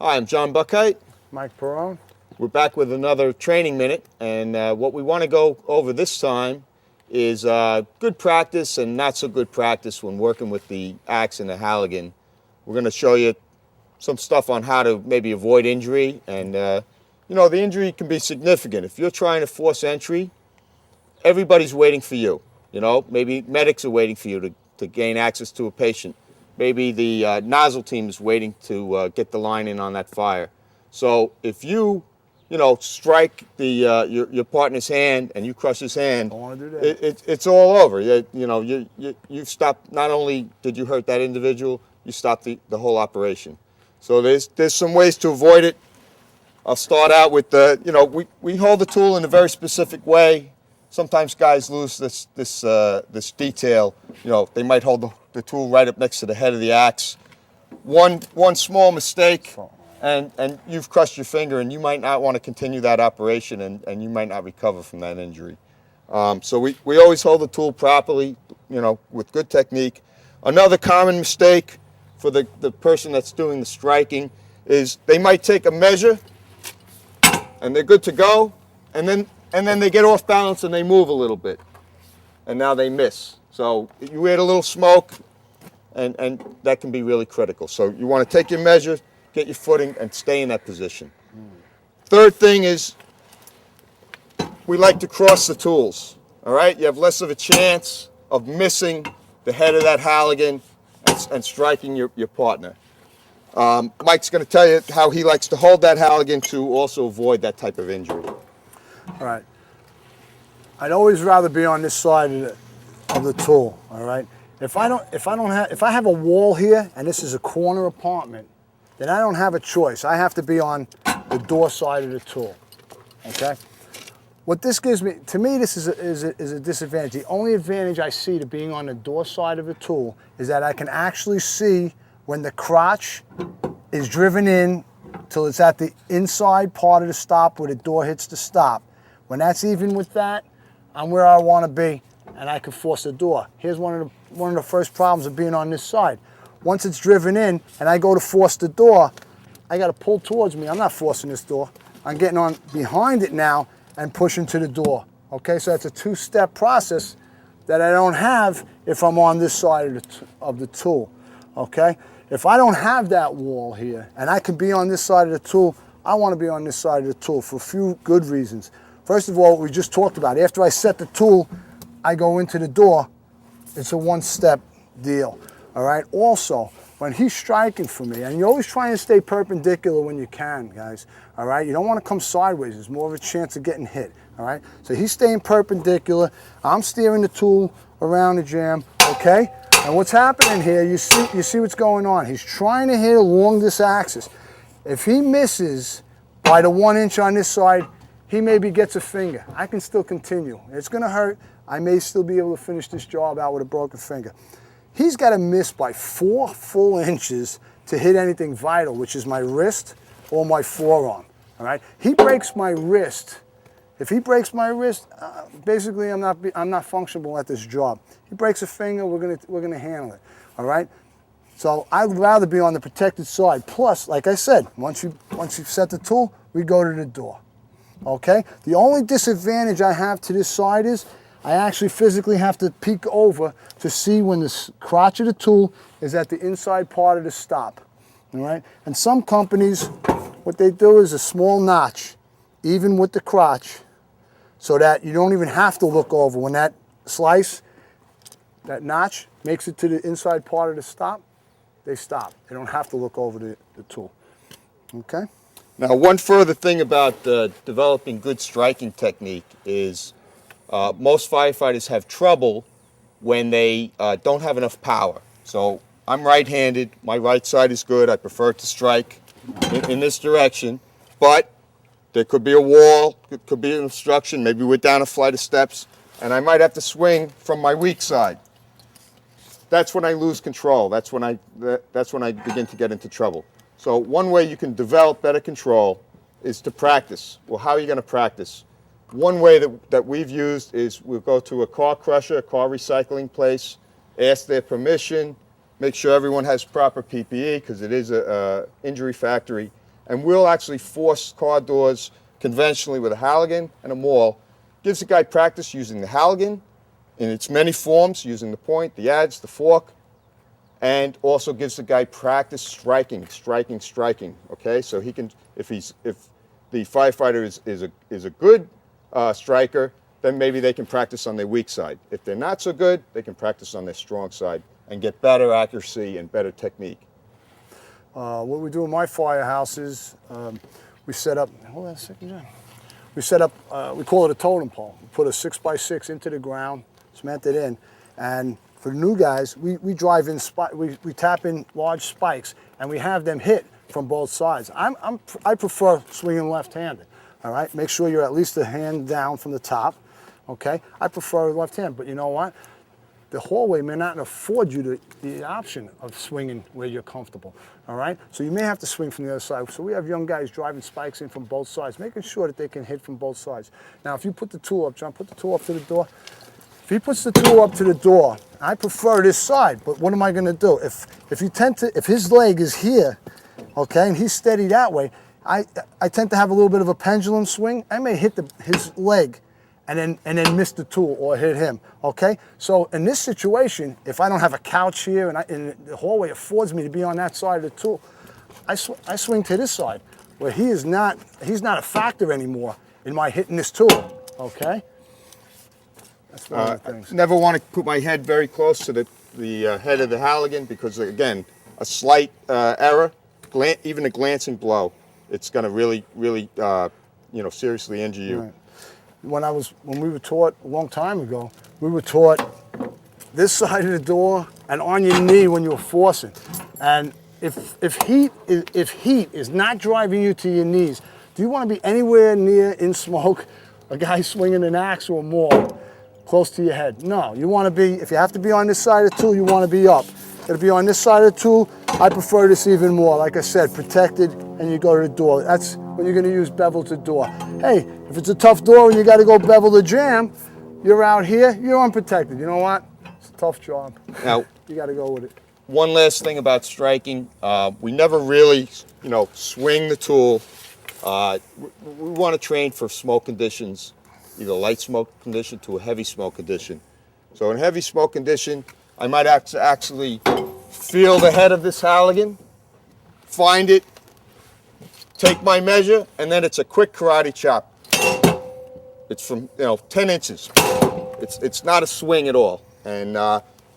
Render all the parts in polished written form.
Hi, I'm John Buckheit. Mike Perrone. We're back with another training minute, and what we want to go over this time is good practice and not so good practice when working with the axe and the Halligan. We're going to show you some stuff on how to maybe avoid injury, and you know, the injury can be significant. If you're trying to force entry, everybody's waiting for you. You know, maybe medics are waiting for you to gain access to a patient. Maybe the nozzle team is waiting to get the line in on that fire. So if you strike the your partner's hand and you crush his hand, Don't want to do that. it's all over. You've stopped. Not only did you hurt that individual, you stopped the whole operation. So there's some ways to avoid it. I'll start out with we hold the tool in a very specific way. Sometimes guys lose this detail. You know, they might hold the tool right up next to the head of the axe. One small mistake, and you've crushed your finger, and you might not want to continue that operation, and you might not recover from that injury. So we always hold the tool properly, with good technique. Another common mistake for the person that's doing the striking is they might take a measure, and they're good to go, and then they get off balance and they move a little bit, and now they miss. So you add a little smoke, and that can be really critical. So you want to take your measure, get your footing, and stay in that position. Third thing is we like to cross the tools. All right, you have less of a chance of missing the head of that Halligan and striking your partner. Mike's going to tell you how he likes to hold that Halligan to also avoid that type of injury. All right. I'd always rather be on this side of the tool. All right. If I have a wall here and this is a corner apartment, then I don't have a choice. I have to be on the door side of the tool. Okay. What this gives me, to me, this is a disadvantage. The only advantage I see to being on the door side of the tool is that I can actually see when the crotch is driven in till it's at the inside part of the stop where the door hits the stop. When that's even with that, I'm where I want to be, and I can force the door. Here's one of the first problems of being on this side. Once it's driven in and I go to force the door, I got to pull towards me. I'm not forcing this door. I'm getting on behind it now and pushing to the door. Okay, so that's a two-step process that I don't have if I'm on this side of the tool. Okay, if I don't have that wall here and I can be on this side of the tool, I want to be on this side of the tool for a few good reasons. First of all, what we just talked about, after I set the tool, I go into the door. It's a one-step deal, all right? Also, when he's striking for me, and you're always trying to stay perpendicular when you can, guys, all right? You don't want to come sideways. There's more of a chance of getting hit, all right? So he's staying perpendicular. I'm steering the tool around the jam, okay? And what's happening here, you see what's going on. He's trying to hit along this axis. If he misses by the 1 inch on this side, he maybe gets a finger. I can still continue. It's going to hurt. I may still be able to finish this job out with a broken finger. He's got to miss by 4 full inches to hit anything vital, which is my wrist or my forearm. All right. He breaks my wrist. If he breaks my wrist, basically I'm not functionable at this job. He breaks a finger, we're gonna handle it. All right. So I'd rather be on the protected side. Plus, like I said, once you set the tool, we go to the door. Okay? The only disadvantage I have to this side is I actually physically have to peek over to see when the crotch of the tool is at the inside part of the stop. All right? And some companies, what they do is a small notch, even with the crotch, so that you don't even have to look over. When that slice, that notch, makes it to the inside part of the stop, they stop. They don't have to look over the tool. Okay? Now, one further thing about developing good striking technique is most firefighters have trouble when they don't have enough power. So I'm right-handed, my right side is good, I prefer to strike in this direction, but there could be a wall, it could be an obstruction, maybe we're down a flight of steps, and I might have to swing from my weak side. That's when I lose control, that's when I begin to get into trouble. So one way you can develop better control is to practice. Well, how are you going to practice? One way that we've used is we'll go to a car crusher, a car recycling place, ask their permission, make sure everyone has proper PPE because it is an injury factory, and we'll actually force car doors conventionally with a Halligan and a maul. Gives the guy practice using the Halligan in its many forms, using the point, the edge, the fork, and also gives the guy practice striking, okay? So he can, if the firefighter is a good striker, then maybe they can practice on their weak side. If they're not so good, they can practice on their strong side and get better accuracy and better technique. What we do in my firehouses, we set up, hold on a second, John. We set up, we call it a totem pole. We put a 6x6 into the ground, cement it in, and for the new guys, we drive in, we tap in large spikes, and we have them hit from both sides. I prefer swinging left-handed, all right? Make sure you're at least a hand down from the top, okay? I prefer left hand, but you know what? The hallway may not afford you the option of swinging where you're comfortable, all right? So you may have to swing from the other side. So we have young guys driving spikes in from both sides, making sure that they can hit from both sides. Now, if you put the tool up, John, put the tool up to the door. If he puts the tool up to the door, I prefer this side, but what am I gonna do? If his leg is here, okay, and he's steady that way, I tend to have a little bit of a pendulum swing. I may hit his leg and then miss the tool or hit him, okay? So in this situation, if I don't have a couch here and the hallway affords me to be on that side of the tool, I swing to this side where he's not a factor anymore in my hitting this tool, okay? That's one of the things. Never want to put my head very close to the head of the Halligan because, again, a slight error, even a glancing blow, it's going to really, seriously injure you. Right. When we were taught a long time ago, we were taught this side of the door and on your knee when you were forcing. And if heat is not driving you to your knees, do you want to be anywhere near in smoke a guy swinging an axe or a maul close to your head? No, you want to be, if you have to be on this side of the tool, you want to be up. It'll be on this side of the tool. I prefer this even more. Like I said, protected, and you go to the door. That's when you're going to use bevel to door. Hey, if it's a tough door and you got to go bevel to jam, you're out here, you're unprotected. You know what? It's a tough job. Now, you got to go with it. One last thing about striking, we never really, swing the tool. We want to train for smoke conditions, either light smoke condition to a heavy smoke condition. So in heavy smoke condition, I might actually feel the head of this Halligan, find it, take my measure, and then it's a quick karate chop. It's from 10 inches. It's not a swing at all. And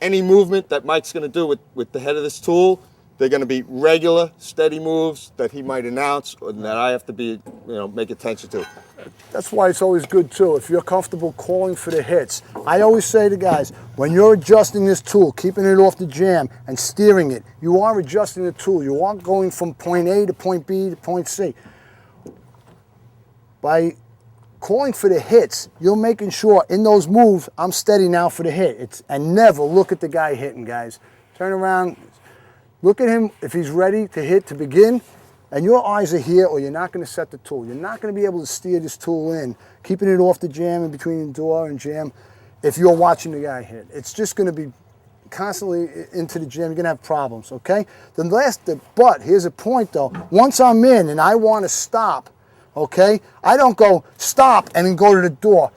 any movement that Mike's going to do with the head of this tool, they're going to be regular, steady moves that he might announce or that I have to be, make attention to. That's why it's always good too, if you're comfortable calling for the hits. I always say to guys, when you're adjusting this tool, keeping it off the jam and steering it, you are adjusting the tool. You aren't going from point A to point B to point C. By calling for the hits, you're making sure in those moves, I'm steady now for the hit. And never look at the guy hitting, guys. Turn around, look at him if he's ready to hit to begin, and your eyes are here or you're not going to set the tool. You're not going to be able to steer this tool in, keeping it off the jam in between the door and jam if you're watching the guy hit. It's just going to be constantly into the jam. You're going to have problems, okay? But here's a point though. Once I'm in and I want to stop, okay, I don't go stop and then go to the door.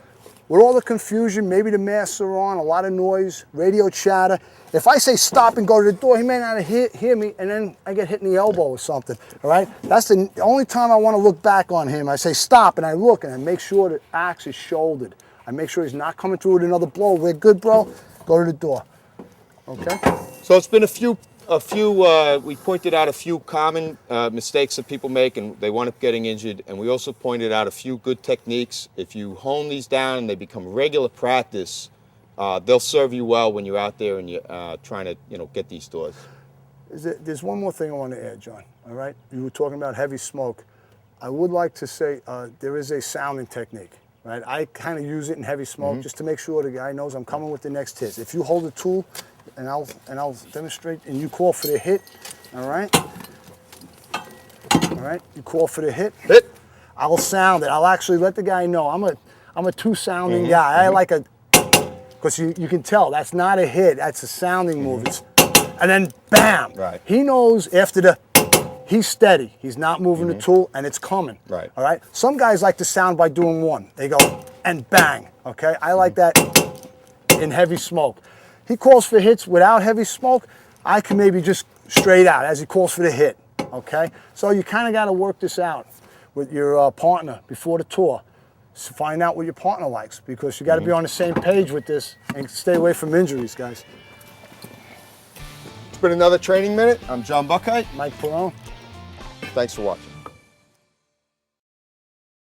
With all the confusion, maybe the masks are on, a lot of noise, radio chatter. If I say stop and go to the door, he may not hear me, and then I get hit in the elbow or something, all right? That's the only time I want to look back on him. I say stop, and I look, and I make sure the axe is shouldered. I make sure he's not coming through with another blow. We're good, bro. Go to the door, okay? So it's been we pointed out a few common mistakes that people make and they wind up getting injured, and we also pointed out a few good techniques. If you hone these down and they become regular practice, they'll serve you well when you're out there and you're trying to get these doors. There's one more thing I want to add, John, all right? You were talking about heavy smoke. I would like to say there is a sounding technique, right? I kind of use it in heavy smoke just to make sure the guy knows I'm coming with the next hit. If you hold the tool, and I'll demonstrate, and you call for the hit, all right? All right, you call for the hit. Hit. I'll sound it. I'll actually let the guy know I'm a two-sounding guy. I like because you can tell that's not a hit, that's a sounding move. And then bam. Right. He knows after the He's steady. He's not moving the tool, and it's coming. Right. All right. Some guys like to sound by doing one. They go and bang. Okay. I like that in heavy smoke. He calls for hits without heavy smoke. I can maybe just straight out as he calls for the hit. Okay. So you kind of got to work this out with your partner before the tour. So find out what your partner likes, because you got to be on the same page with this and stay away from injuries, guys. It's been another Training Minute. I'm John Buckheit. Mike Perrone. Thanks for watching.